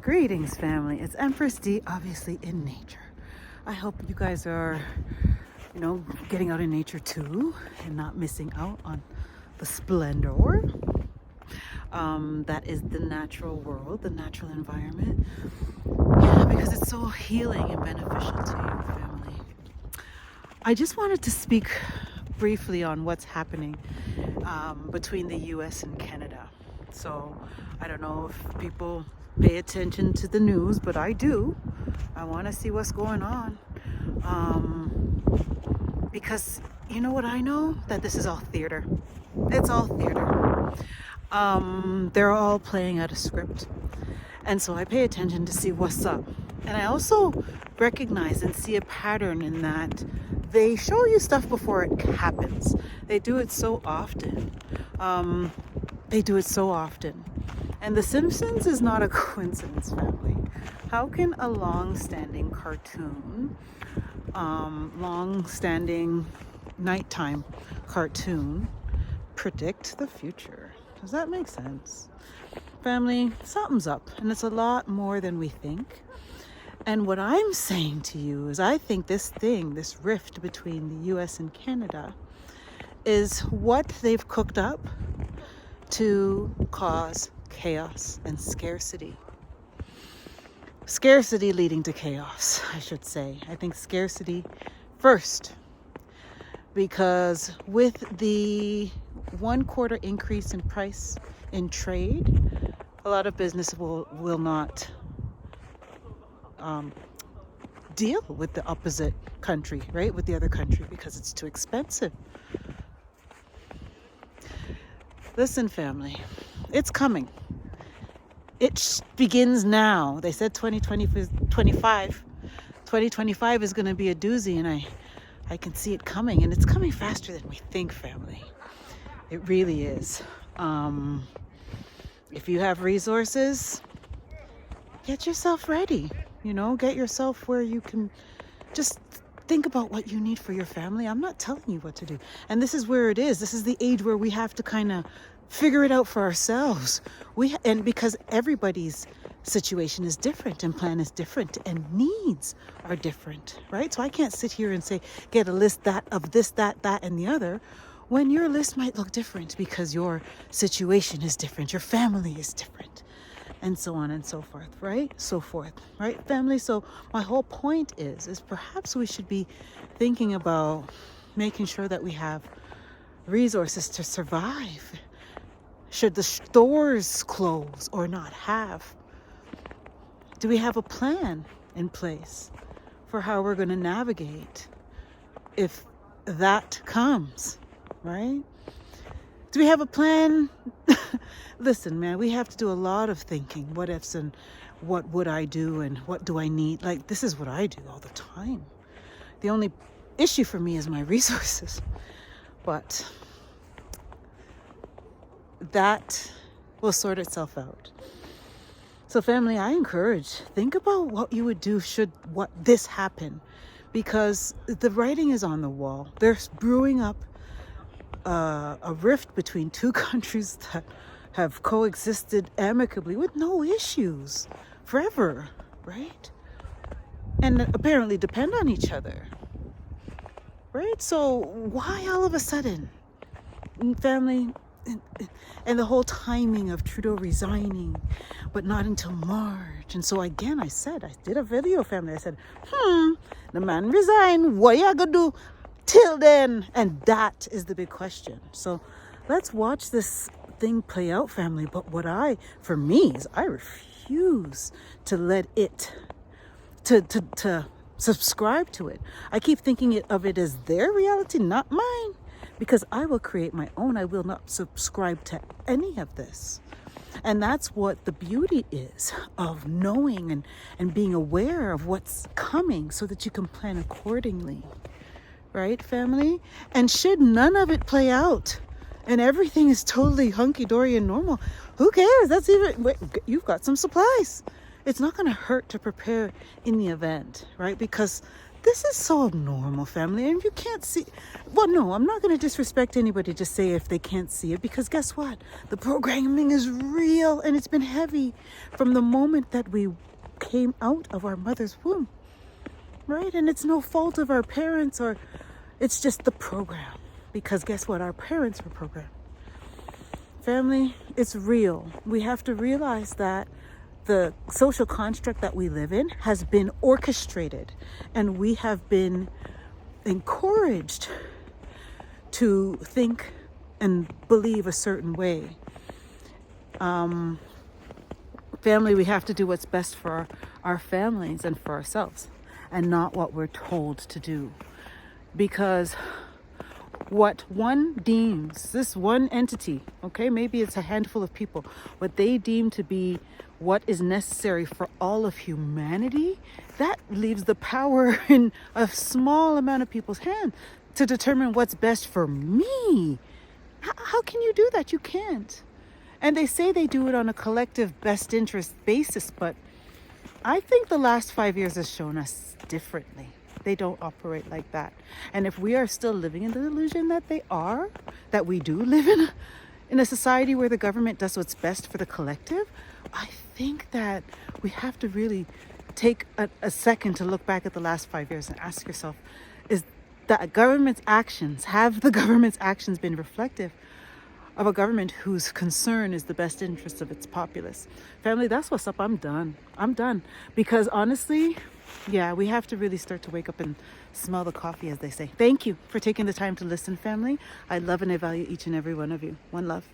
Greetings, family. It's Empress D, obviously in nature. I hope you guys are, getting out in nature too and not missing out on the splendor that is the natural world, the natural environment. Yeah, because it's so healing and beneficial to you, family. I just wanted to speak briefly on what's happening between the US and Canada. So I don't know if people pay attention to the news, but I do. I want to see what's going on. Because you know what I know? That this is all theater. It's all theater. They're all playing out a script. And so I pay attention to see what's up. And I also recognize and see a pattern in that they show you stuff before it happens. They do it so often. And The Simpsons is not a coincidence, family. How can a long-standing cartoon, long-standing nighttime cartoon predict the future? Does that make sense? Family, something's up, and it's a lot more than we think. And what I'm saying to you is I think this rift between the US and Canada is what they've cooked up to cause chaos and scarcity. Scarcity leading to chaos, I should say. I think scarcity first, because with the 1/4 increase in price in trade, a lot of business will not deal with the opposite country, right? With the other country, because it's too expensive. Listen, family, it's coming. It begins now. They said 2025 is going to be a doozy, and I can see it coming, and it's coming faster than we think, family. It really is. If you have resources, get yourself ready. Get yourself where you can just think about what you need for your family. I'm not telling you what to do. And this is where it is. This is the age where we have to kind of figure it out for ourselves. And because everybody's situation is different and plan is different and needs are different, right? So I can't sit here and say, get a list of this, that, and the other, when your list might look different because your situation is different, your family is different, and so on and so forth, right? Family. So my whole point is perhaps we should be thinking about making sure that we have resources to survive. Should the stores close or not have? Do we have a plan in place for how we're going to navigate if that comes, right? Do we have a plan? Listen, man, we have to do a lot of thinking. What ifs and what would I do and what do I need? Like, this is what I do all the time. The only issue for me is my resources. But that will sort itself out. So family, I encourage, think about what you would do should this happen, because the writing is on the wall. There's brewing up a rift between two countries that have coexisted amicably with no issues forever, right? And apparently depend on each other, right? So why all of a sudden, family? And the whole timing of Trudeau resigning, but not until March. And so again, I did a video, family. I said, the man resigned. What you gonna do till then? And that is the big question. So let's watch this thing play out, family. But for me, is I refuse to let it, to subscribe to it. I keep thinking of it as their reality, not mine. Because I will create my own. I will not subscribe to any of this. And that's what the beauty is of knowing and being aware of what's coming so that you can plan accordingly. Right, family? And should none of it play out and everything is totally hunky-dory and normal, who cares? You've got some supplies. It's not going to hurt to prepare in the event, right? Because this is so abnormal, family. And you can't see. Well, no, I'm not going to disrespect anybody to say if they can't see it, because guess what? The programming is real and it's been heavy from the moment that we came out of our mother's womb, right? And it's no fault of our parents, or it's just the program, because guess what? Our parents were programmed. Family, it's real. We have to realize that the social construct that we live in has been orchestrated, and we have been encouraged to think and believe a certain way. Family, we have to do what's best for our families and for ourselves, and not what we're told to do. Because what one deems, this one entity, okay, maybe it's a handful of people, what they deem to be what is necessary for all of humanity, that leaves the power in a small amount of people's hand to determine what's best for me. How can you do that? You can't. And they say they do it on a collective best interest basis, but I think the last 5 years has shown us differently. They don't operate like that. And if we are still living in the illusion that that we do live in a society where the government does what's best for the collective, I think that we have to really take a second to look back at the last 5 years and ask yourself, have the government's actions been reflective of a government whose concern is the best interest of its populace? Family, that's what's up. I'm done. Because honestly, yeah, we have to really start to wake up and smell the coffee, as they say. Thank you for taking the time to listen, family. I love and I value each and every one of you. One love.